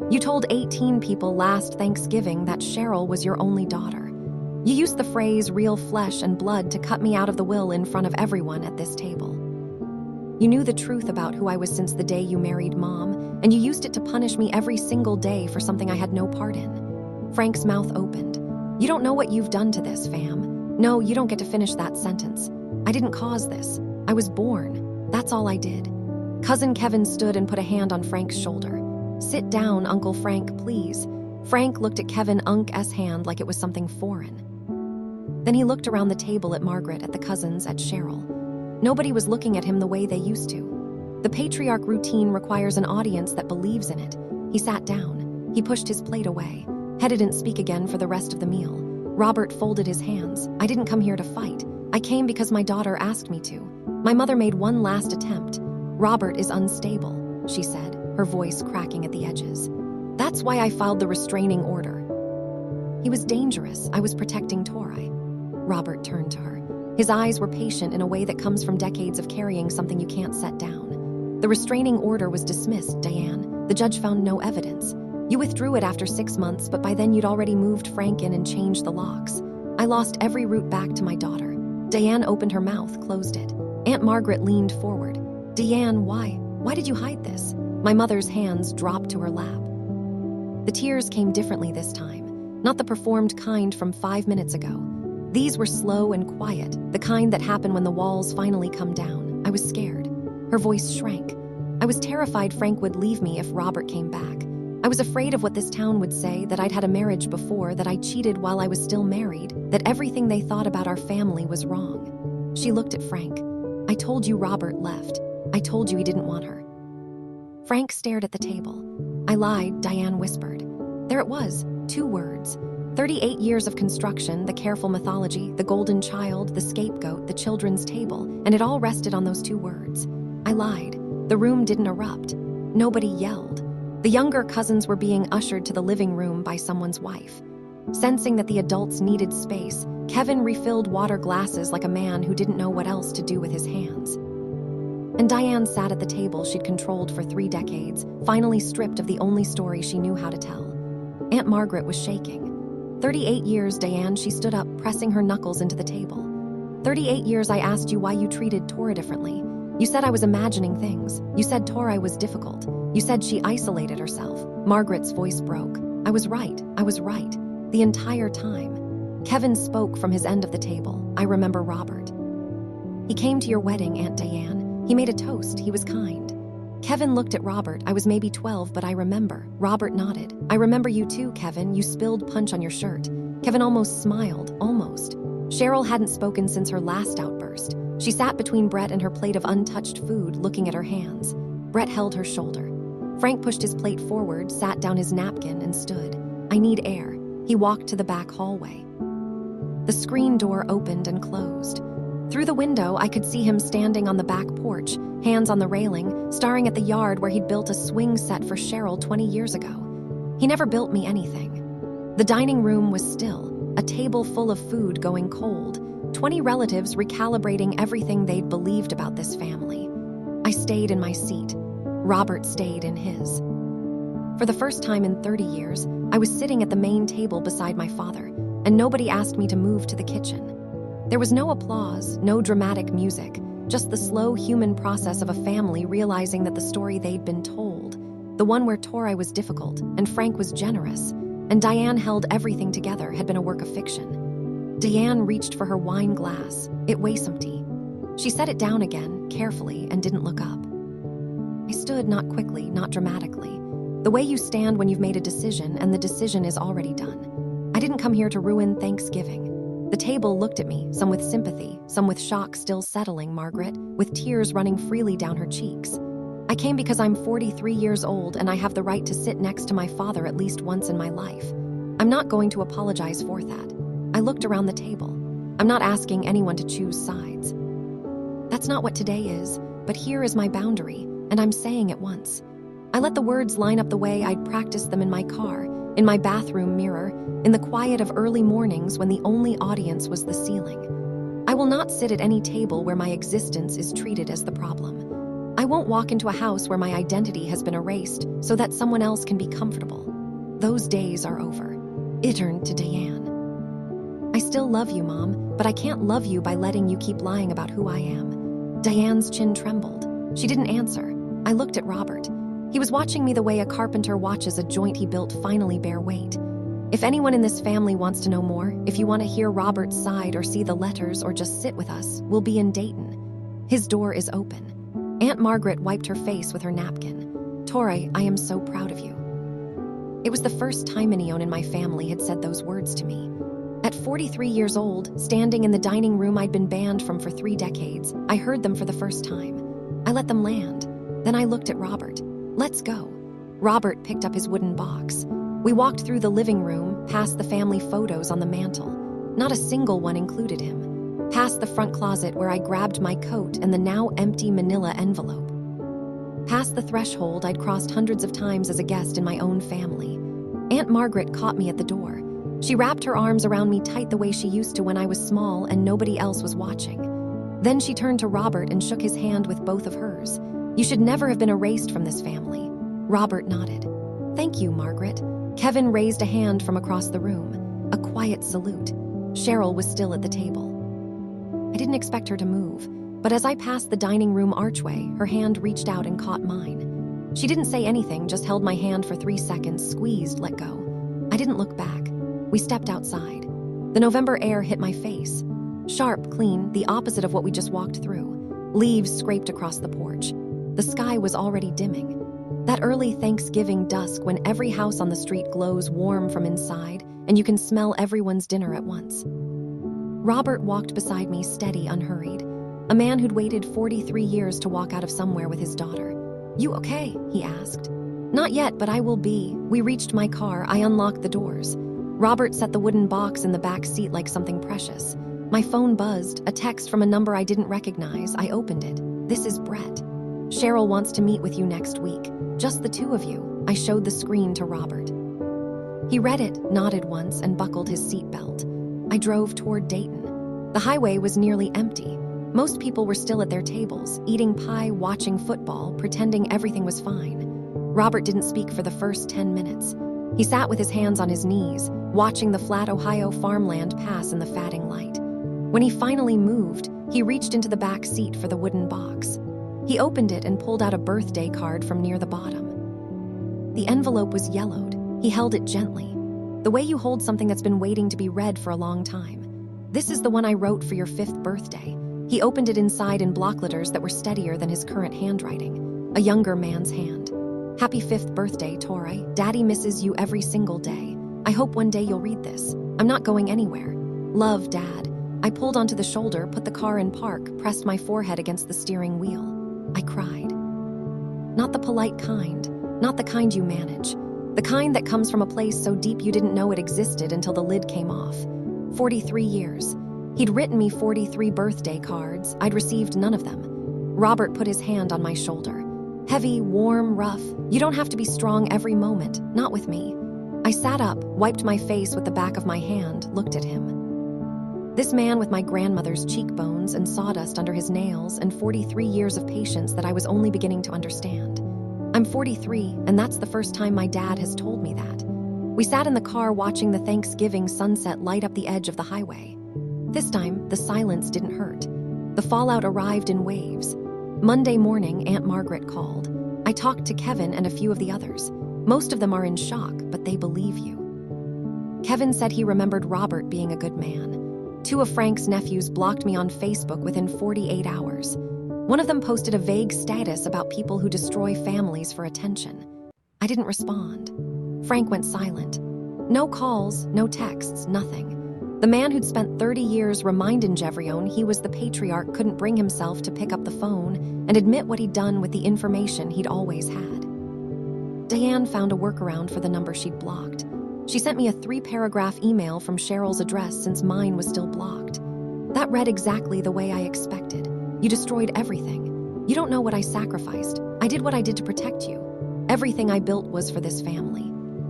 You told 18 people last Thanksgiving that Cheryl was your only daughter. You used the phrase real flesh and blood to cut me out of the will in front of everyone at this table. You knew the truth about who I was since the day you married Mom, and you used it to punish me every single day for something I had no part in." Frank's mouth opened. "You don't know what you've done to this, fam. No, you don't get to finish that sentence. I didn't cause this. I was born. That's all I did." Cousin Kevin stood and put a hand on Frank's shoulder. "Sit down, Uncle Frank, please." Frank looked at Kevin Unc's hand like it was something foreign. Then he looked around the table at Margaret, at the cousins, at Cheryl. Nobody was looking at him the way they used to. The patriarch routine requires an audience that believes in it. He sat down. He pushed his plate away. Hedda didn't speak again for the rest of the meal. Robert folded his hands. "I didn't come here to fight. I came because my daughter asked me to. My mother made one last attempt. Robert is unstable," she said, her voice cracking at the edges. "That's why I filed the restraining order. He was dangerous. I was protecting Torre." Robert turned to her. His eyes were patient in a way that comes from decades of carrying something you can't set down. "The restraining order was dismissed, Diane. The judge found no evidence. You withdrew it after 6 months, but by then you'd already moved Frank in and changed the locks. I lost every route back to my daughter." Diane opened her mouth, closed it. Aunt Margaret leaned forward. "Diane, why? Why did you hide this?" My mother's hands dropped to her lap. The tears came differently this time, not the performed kind from 5 minutes ago. These were slow and quiet, the kind that happen when the walls finally come down. I was scared. Her voice shrank. I was terrified Frank would leave me if Robert came back. I was afraid of what this town would say, that I'd had a marriage before, that I cheated while I was still married, that everything they thought about our family was wrong. She looked at Frank. "I told you Robert left. I told you he didn't want her." Frank stared at the table. "I lied," Diane whispered. There it was, 2 words. 38 years of construction, the careful mythology, the golden child, the scapegoat, the children's table, and it all rested on those 2 words. I lied. The room didn't erupt. Nobody yelled. The younger cousins were being ushered to the living room by someone's wife. Sensing that the adults needed space, Kevin refilled water glasses like a man who didn't know what else to do with his hands. And Diane sat at the table she'd controlled for 3 decades, finally stripped of the only story she knew how to tell. Aunt Margaret was shaking. 38 years, Diane, she stood up, pressing her knuckles into the table. 38 years I asked you why you treated Tora differently. You said I was imagining things. You said Tora was difficult. You said she isolated herself. Margaret's voice broke. I was right. I was right. The entire time. Kevin spoke from his end of the table. I remember Robert. He came to your wedding, Aunt Diane. He made a toast. He was kind. Kevin looked at Robert. I was maybe 12, but I remember. Robert nodded. I remember you too, Kevin. You spilled punch on your shirt. Kevin almost smiled. Almost. Cheryl hadn't spoken since her last outburst. She sat between Brett and her plate of untouched food, looking at her hands. Brett held her shoulder. Frank pushed his plate forward, sat down his napkin, and stood. I need air. He walked to the back hallway. The screen door opened and closed. Through the window, I could see him standing on the back porch, hands on the railing, staring at the yard where he'd built a swing set for Cheryl 20 years ago. He never built me anything. The dining room was still, a table full of food going cold, 20 relatives recalibrating everything they'd believed about this family. I stayed in my seat. Robert stayed in his. For the first time in 30 years, I was sitting at the main table beside my father, and nobody asked me to move to the kitchen. There was no applause, no dramatic music, just the slow human process of a family realizing that the story they'd been told, the one where Tori was difficult and Frank was generous, and Diane held everything together, had been a work of fiction. Diane reached for her wine glass. It was empty. She set it down again, carefully, and didn't look up. I stood, not quickly, not dramatically. The way you stand when you've made a decision and the decision is already done. I didn't come here to ruin Thanksgiving. The table looked at me, some with sympathy, some with shock still settling, Margaret, with tears running freely down her cheeks. I came because I'm 43 years old and I have the right to sit next to my father at least once in my life. I'm not going to apologize for that. I looked around the table. I'm not asking anyone to choose sides. That's not what today is, but here is my boundary, and I'm saying it once. I let the words line up the way I'd practiced them in my car, in my bathroom mirror, in the quiet of early mornings when the only audience was the ceiling. I will not sit at any table where my existence is treated as the problem. I won't walk into a house where my identity has been erased so that someone else can be comfortable. Those days are over. It turned to Diane. I still love you, Mom, but I can't love you by letting you keep lying about who I am. Diane's chin trembled. She didn't answer. I looked at Robert. He was watching me the way a carpenter watches a joint he built finally bear weight. If anyone in this family wants to know more, if you want to hear Robert's side or see the letters or just sit with us, we'll be in Dayton. His door is open. Aunt Margaret wiped her face with her napkin. Tori, I am so proud of you. It was the first time anyone in my family had said those words to me. At 43 years old, standing in the dining room I'd been banned from for 3 decades, I heard them for the first time. I let them land. Then I looked at Robert. Let's go. Robert picked up his wooden box. We walked through the living room, past the family photos on the mantle. Not a single one included him. Past the front closet where I grabbed my coat and the now empty manila envelope. Past the threshold I'd crossed hundreds of times as a guest in my own family. Aunt Margaret caught me at the door. She wrapped her arms around me tight the way she used to when I was small and nobody else was watching. Then she turned to Robert and shook his hand with both of hers. You should never have been erased from this family. Robert nodded. Thank you, Margaret. Kevin raised a hand from across the room. A quiet salute. Cheryl was still at the table. I didn't expect her to move, but as I passed the dining room archway, her hand reached out and caught mine. She didn't say anything, just held my hand for 3 seconds, squeezed, let go. I didn't look back. We stepped outside. The November air hit my face. Sharp, clean, the opposite of what we just walked through. Leaves scraped across the porch. The sky was already dimming. That early Thanksgiving dusk when every house on the street glows warm from inside and you can smell everyone's dinner at once. Robert walked beside me, steady, unhurried. A man who'd waited 43 years to walk out of somewhere with his daughter. You okay? He asked. Not yet, but I will be. We reached my car. I unlocked the doors. Robert set the wooden box in the back seat like something precious. My phone buzzed, a text from a number I didn't recognize. I opened it. This is Brett. Cheryl wants to meet with you next week. Just the 2 of you. I showed the screen to Robert. He read it, nodded once, and buckled his seatbelt. I drove toward Dayton. The highway was nearly empty. Most people were still at their tables, eating pie, watching football, pretending everything was fine. Robert didn't speak for the first 10 minutes. He sat with his hands on his knees, watching the flat Ohio farmland pass in the fading light. When he finally moved, he reached into the back seat for the wooden box. He opened it and pulled out a birthday card from near the bottom. The envelope was yellowed. He held it gently, the way you hold something that's been waiting to be read for a long time. This is the one I wrote for your 5th birthday. He opened it inside in block letters that were steadier than his current handwriting, a younger man's hand. Happy 5th birthday, Tori. Daddy misses you every single day. I hope one day you'll read this. I'm not going anywhere. Love, Dad. I pulled onto the shoulder, put the car in park, pressed my forehead against the steering wheel. I cried. Not the polite kind, not the kind you manage. The kind that comes from a place so deep you didn't know it existed until the lid came off. 43 years. He'd written me 43 birthday cards. I'd received none of them. Robert put his hand on my shoulder. Heavy, warm, rough. You don't have to be strong every moment, not with me. I sat up, wiped my face with the back of my hand, looked at him. This man with my grandmother's cheekbones and sawdust under his nails and 43 years of patience that I was only beginning to understand. I'm 43, and that's the first time my dad has told me that. We sat in the car watching the Thanksgiving sunset light up the edge of the highway. This time, the silence didn't hurt. The fallout arrived in waves. Monday morning, Aunt Margaret called. I talked to Kevin and a few of the others. Most of them are in shock, but they believe you. Kevin said he remembered Robert being a good man. 2 of Frank's nephews blocked me on Facebook within 48 hours. One of them posted a vague status about people who destroy families for attention. I didn't respond. Frank went silent. No calls, no texts, nothing. The man who'd spent 30 years reminding Jevrione he was the patriarch couldn't bring himself to pick up the phone and admit what he'd done with the information he'd always had. Diane found a workaround for the number she'd blocked. She sent me a 3-paragraph email from Cheryl's address since mine was still blocked. That read exactly the way I expected. You destroyed everything. You don't know what I sacrificed. I did what I did to protect you. Everything I built was for this family.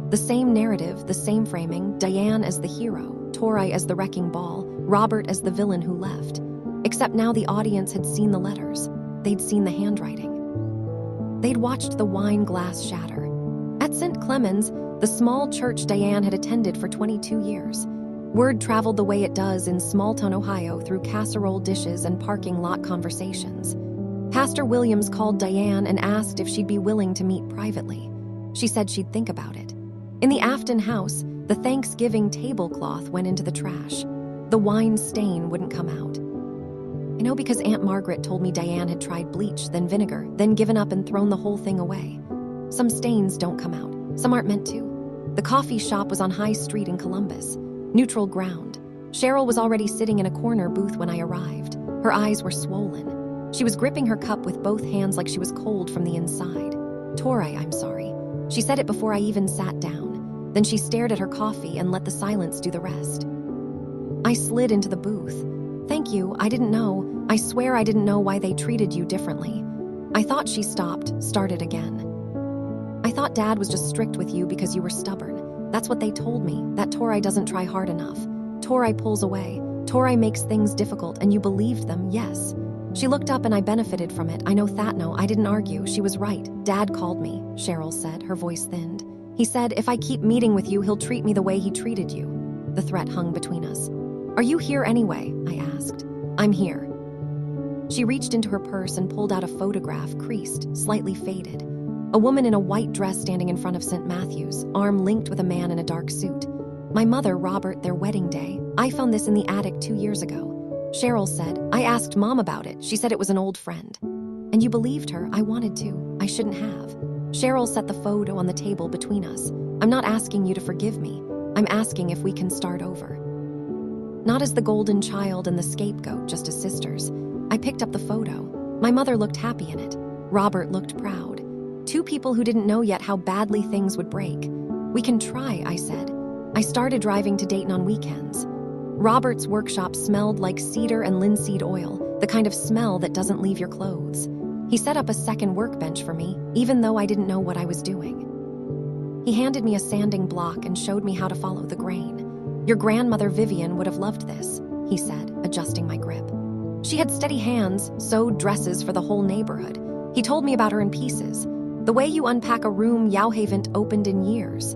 The same narrative, the same framing, Diane as the hero, Tori as the wrecking ball, Robert as the villain who left. Except now the audience had seen the letters. They'd seen the handwriting. They'd watched the wine glass shatter. At St. Clemens, the small church Diane had attended for 22 years. Word traveled the way it does in small-town Ohio through casserole dishes and parking lot conversations. Pastor Williams called Diane and asked if she'd be willing to meet privately. She said she'd think about it. In the Afton house, the Thanksgiving tablecloth went into the trash. The wine stain wouldn't come out. I know because Aunt Margaret told me Diane had tried bleach, then vinegar, then given up and thrown the whole thing away. Some stains don't come out. Some aren't meant to. The coffee shop was on High Street in Columbus. Neutral ground. Cheryl was already sitting in a corner booth when I arrived. Her eyes were swollen. She was gripping her cup with both hands like she was cold from the inside. Tori, I'm sorry. She said it before I even sat down. Then she stared at her coffee and let the silence do the rest. I slid into the booth. Thank you, I didn't know. I swear I didn't know why they treated you differently. I thought she stopped, started again. I thought Dad was just strict with you because you were stubborn. That's what they told me, that Tori doesn't try hard enough. Tori pulls away. Tori makes things difficult, and you believed them, yes. She looked up and I benefited from it. I know that, no, I didn't argue. She was right. Dad called me, Cheryl said, her voice thinned. He said, if I keep meeting with you, he'll treat me the way he treated you. The threat hung between us. Are you here anyway? I asked. I'm here. She reached into her purse and pulled out a photograph, creased, slightly faded. A woman in a white dress standing in front of St. Matthew's, arm linked with a man in a dark suit. My mother, Robert, their wedding day. I found this in the attic 2 years ago. Cheryl said, I asked Mom about it. She said it was an old friend. And you believed her. I wanted to. I shouldn't have. Cheryl set the photo on the table between us. I'm not asking you to forgive me. I'm asking if we can start over. Not as the golden child and the scapegoat, just as sisters. I picked up the photo. My mother looked happy in it. Robert looked proud. 2 people who didn't know yet how badly things would break. We can try, I said. I started driving to Dayton on weekends. Robert's workshop smelled like cedar and linseed oil, the kind of smell that doesn't leave your clothes. He set up a second workbench for me, even though I didn't know what I was doing. He handed me a sanding block and showed me how to follow the grain. Your grandmother Vivian would have loved this, he said, adjusting my grip. She had steady hands, sewed dresses for the whole neighborhood. He told me about her in pieces. The way you unpack a room you haven't opened in years.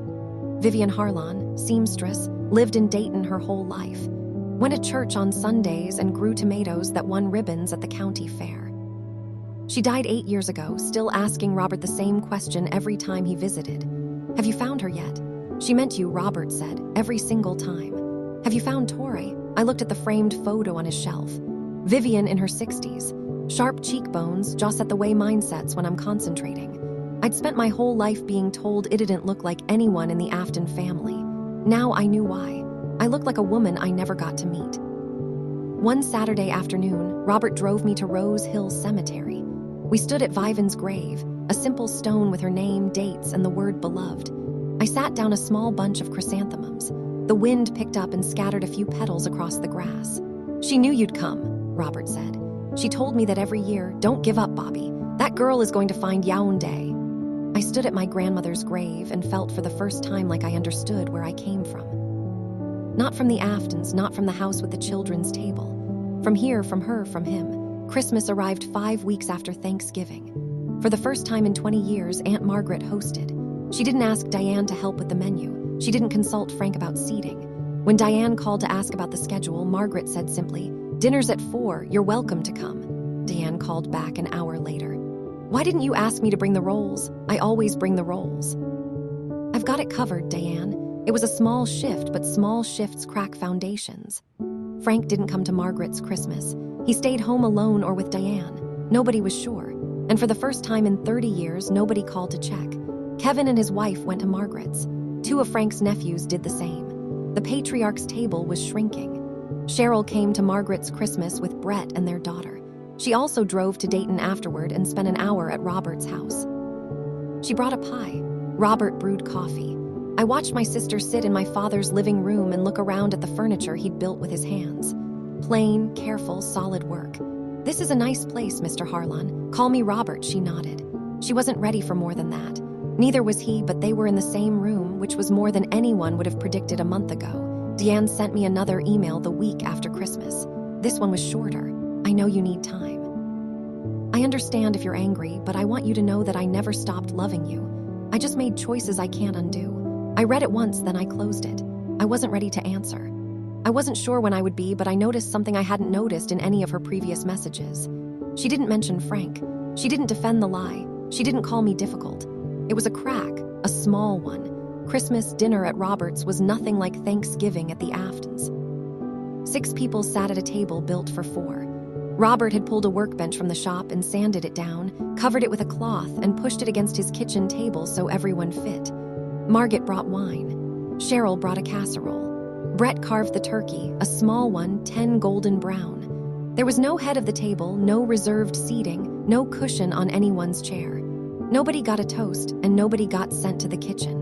Vivian Harlan, seamstress, lived in Dayton her whole life. Went to church on Sundays and grew tomatoes that won ribbons at the county fair. She died 8 years ago, still asking Robert the same question every time he visited. Have you found her yet? She meant you, Robert said, every single time. Have you found Tori? I looked at the framed photo on his shelf. Vivian in her 60s. Sharp cheekbones, jaw set the way mine sets when I'm concentrating. I'd spent my whole life being told it didn't look like anyone in the Afton family. Now I knew why. I looked like a woman I never got to meet. One Saturday afternoon, Robert drove me to Rose Hill Cemetery. We stood at Vivian's grave, a simple stone with her name, dates, and the word beloved. I sat down a small bunch of chrysanthemums. The wind picked up and scattered a few petals across the grass. "She knew you'd come," Robert said. "She told me that every year, 'Don't give up, Bobby. That girl is going to find Yaoundé.'" I stood at my grandmother's grave and felt for the first time like I understood where I came from. Not from the Aftons, not from the house with the children's table. From here, from her, from him. Christmas arrived 5 weeks after Thanksgiving. For the first time in 20 years, Aunt Margaret hosted. She didn't ask Diane to help with the menu. She didn't consult Frank about seating. When Diane called to ask about the schedule, Margaret said simply, "Dinner's at 4, you're welcome to come." Diane called back an hour later. "Why didn't you ask me to bring the rolls? I always bring the rolls." "I've got it covered, Diane. It was a small shift, but small shifts crack foundations." Frank didn't come to Margaret's Christmas. He stayed home alone or with Diane. Nobody was sure. And for the first time in 30 years, nobody called to check. Kevin and his wife went to Margaret's. 2 of Frank's nephews did the same. The patriarch's table was shrinking. Cheryl came to Margaret's Christmas with Brett and their daughter. She also drove to Dayton afterward and spent an hour at Robert's house. She brought a pie. Robert brewed coffee. I watched my sister sit in my father's living room and look around at the furniture he'd built with his hands. Plain, careful, solid work. "This is a nice place, Mr. Harlan. Call me Robert," she nodded. She wasn't ready for more than that. Neither was he, but they were in the same room, which was more than anyone would have predicted a month ago. Deanne sent me another email the week after Christmas. This one was shorter. "I know you need time. I understand if you're angry, but I want you to know that I never stopped loving you. I just made choices I can't undo." I read it once, then I closed it. I wasn't ready to answer. I wasn't sure when I would be, but I noticed something I hadn't noticed in any of her previous messages. She didn't mention Frank. She didn't defend the lie. She didn't call me difficult. It was a crack, a small one. Christmas dinner at Robert's was nothing like Thanksgiving at the Aftons. 6 people sat at a table built for 4. Robert had pulled a workbench from the shop and sanded it down, covered it with a cloth, and pushed it against his kitchen table so everyone fit. Margaret brought wine. Cheryl brought a casserole. Brett carved the turkey, a small one, 10 golden brown. There was no head of the table, no reserved seating, no cushion on anyone's chair. Nobody got a toast, and nobody got sent to the kitchen.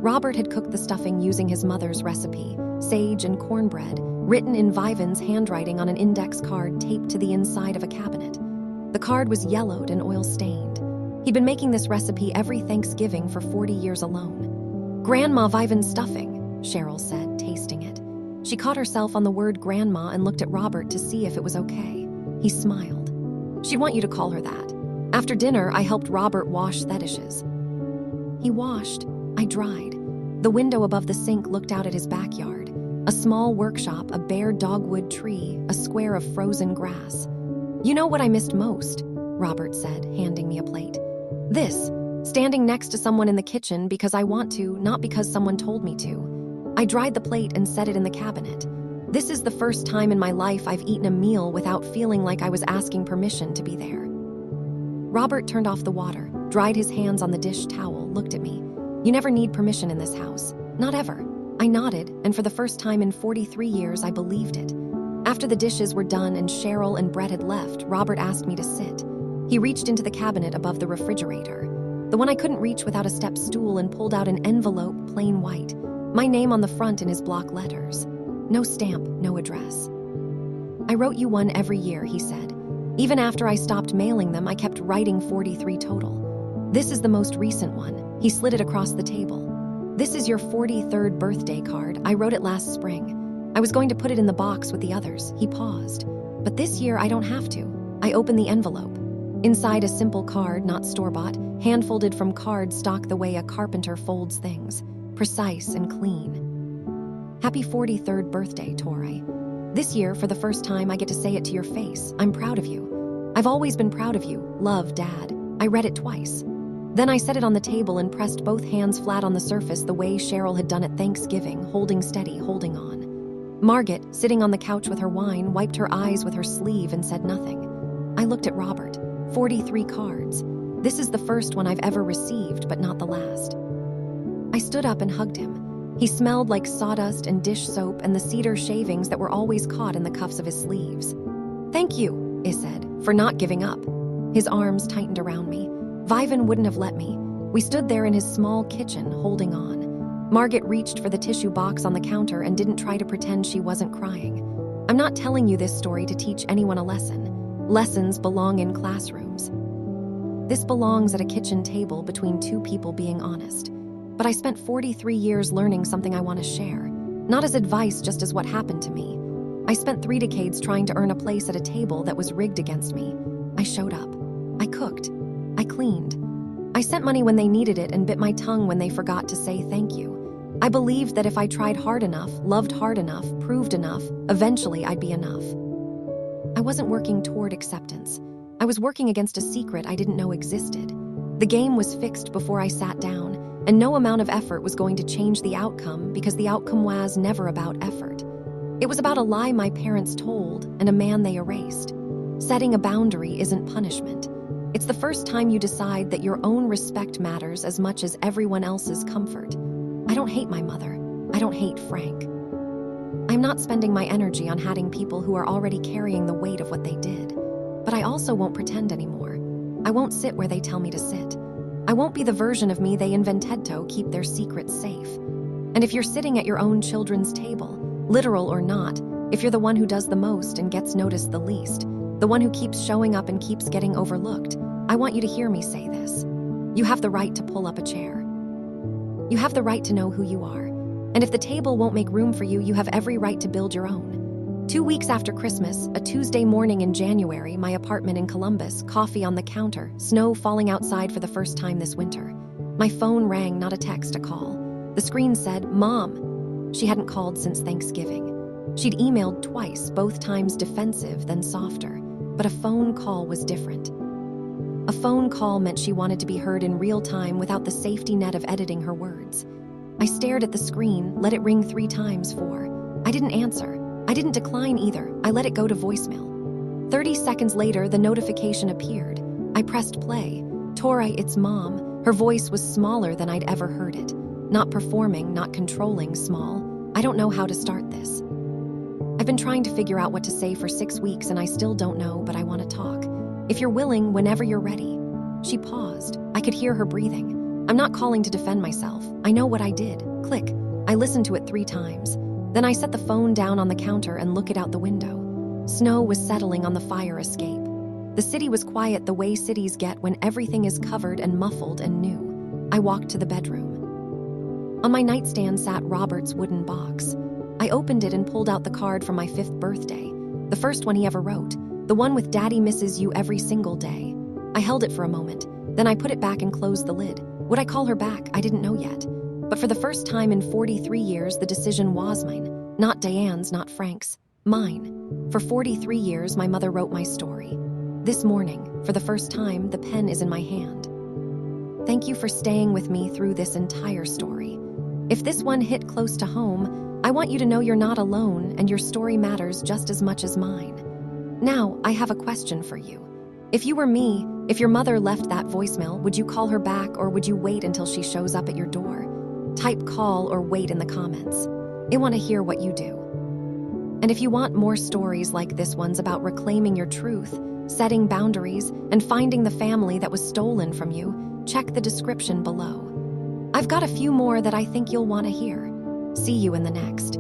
Robert had cooked the stuffing using his mother's recipe, sage and cornbread, written in Vivian's handwriting on an index card taped to the inside of a cabinet. The card was yellowed and oil-stained. He'd been making this recipe every Thanksgiving for 40 years alone. "Grandma Vivian's stuffing," Cheryl said, tasting it. She caught herself on the word grandma and looked at Robert to see if it was okay. He smiled. "She'd want you to call her that." After dinner, I helped Robert wash the dishes. He washed. I dried. The window above the sink looked out at his backyard. A small workshop, a bare dogwood tree, a square of frozen grass. "You know what I missed most?" Robert said, handing me a plate. "This, standing next to someone in the kitchen because I want to, not because someone told me to." I dried the plate and set it in the cabinet. This is the first time in my life I've eaten a meal without feeling like I was asking permission to be there. Robert turned off the water, dried his hands on the dish towel, looked at me. "You never need permission in this house. Not ever." I nodded, and for the first time in 43 years, I believed it. After the dishes were done and Cheryl and Brett had left, Robert asked me to sit. He reached into the cabinet above the refrigerator, the one I couldn't reach without a step stool, and pulled out an envelope, plain white. My name on the front in his block letters. No stamp, no address. "I wrote you one every year," he said. "Even after I stopped mailing them, I kept writing 43 total. This is the most recent one." He slid it across the table. "This is your 43rd birthday card. I wrote it last spring. I was going to put it in the box with the others." He paused. "But this year I don't have to." I opened the envelope. Inside, a simple card, not store-bought, hand-folded from cardstock the way a carpenter folds things. Precise and clean. "Happy 43rd birthday, Torrey. This year, for the first time, I get to say it to your face. I'm proud of you. I've always been proud of you. Love, Dad." I read it twice. Then I set it on the table and pressed both hands flat on the surface the way Cheryl had done at Thanksgiving, holding steady, holding on. Margaret, sitting on the couch with her wine, wiped her eyes with her sleeve and said nothing. I looked at Robert. 43 cards. This is the first one I've ever received, but not the last. I stood up and hugged him. He smelled like sawdust and dish soap and the cedar shavings that were always caught in the cuffs of his sleeves. "Thank you," I said, "for not giving up." His arms tightened around me. Vivan wouldn't have let me. We stood there in his small kitchen, holding on. Margaret reached for the tissue box on the counter and didn't try to pretend she wasn't crying. I'm not telling you this story to teach anyone a lesson. Lessons belong in classrooms. This belongs at a kitchen table between two people being honest. But I spent 43 years learning something I want to share. Not as advice, just as what happened to me. I spent 3 decades trying to earn a place at a table that was rigged against me. I showed up. I cooked. I cleaned. I sent money when they needed it and bit my tongue when they forgot to say thank you. I believed that if I tried hard enough, loved hard enough, proved enough, eventually I'd be enough. I wasn't working toward acceptance. I was working against a secret I didn't know existed. The game was fixed before I sat down, and no amount of effort was going to change the outcome because the outcome was never about effort. It was about a lie my parents told and a man they erased. Setting a boundary isn't punishment. It's the first time you decide that your own respect matters as much as everyone else's comfort. I don't hate my mother. I don't hate Frank. I'm not spending my energy on hating people who are already carrying the weight of what they did. But I also won't pretend anymore. I won't sit where they tell me to sit. I won't be the version of me they invented to keep their secrets safe. And if you're sitting at your own children's table, literal or not, if you're the one who does the most and gets noticed the least, the one who keeps showing up and keeps getting overlooked, I want you to hear me say this. You have the right to pull up a chair. You have the right to know who you are. And if the table won't make room for you, you have every right to build your own. 2 weeks after Christmas, a Tuesday morning in January, my apartment in Columbus, coffee on the counter, snow falling outside for the first time this winter. My phone rang, not a text, a call. The screen said, "Mom." She hadn't called since Thanksgiving. She'd emailed twice, both times defensive, then softer. But a phone call was different. A phone call meant she wanted to be heard in real time without the safety net of editing her words. I stared at the screen, let it ring 3 times, 4. I didn't answer. I didn't decline either. I let it go to voicemail. 30 seconds later, the notification appeared. I pressed play. "Tori, it's Mom." Her voice was smaller than I'd ever heard it. Not performing, not controlling, small. I don't know how to start this. I've been trying to figure out what to say for 6 weeks and I still don't know, but I want to talk. If you're willing, whenever you're ready. She paused. I could hear her breathing. I'm not calling to defend myself. I know what I did. Click. I listened to it 3 times. Then I set the phone down on the counter and looked out the window. Snow was settling on the fire escape. The city was quiet the way cities get when everything is covered and muffled and new. I walked to the bedroom. On my nightstand sat Robert's wooden box. I opened it and pulled out the card from my 5th birthday. The first one he ever wrote. The one with "Daddy misses you every single day." I held it for a moment. Then I put it back and closed the lid. Would I call her back? I didn't know yet. But for the first time in 43 years, the decision was mine. Not Diane's, not Frank's. Mine. For 43 years, my mother wrote my story. This morning, for the first time, the pen is in my hand. Thank you for staying with me through this entire story. If this one hit close to home, I want you to know you're not alone and your story matters just as much as mine. Now, I have a question for you. If you were me, if your mother left that voicemail, would you call her back or would you wait until she shows up at your door? Type "call" or "wait" in the comments. I want to hear what you do. And if you want more stories like this one's about reclaiming your truth, setting boundaries, and finding the family that was stolen from you, check the description below. I've got a few more that I think you'll want to hear. See you in the next.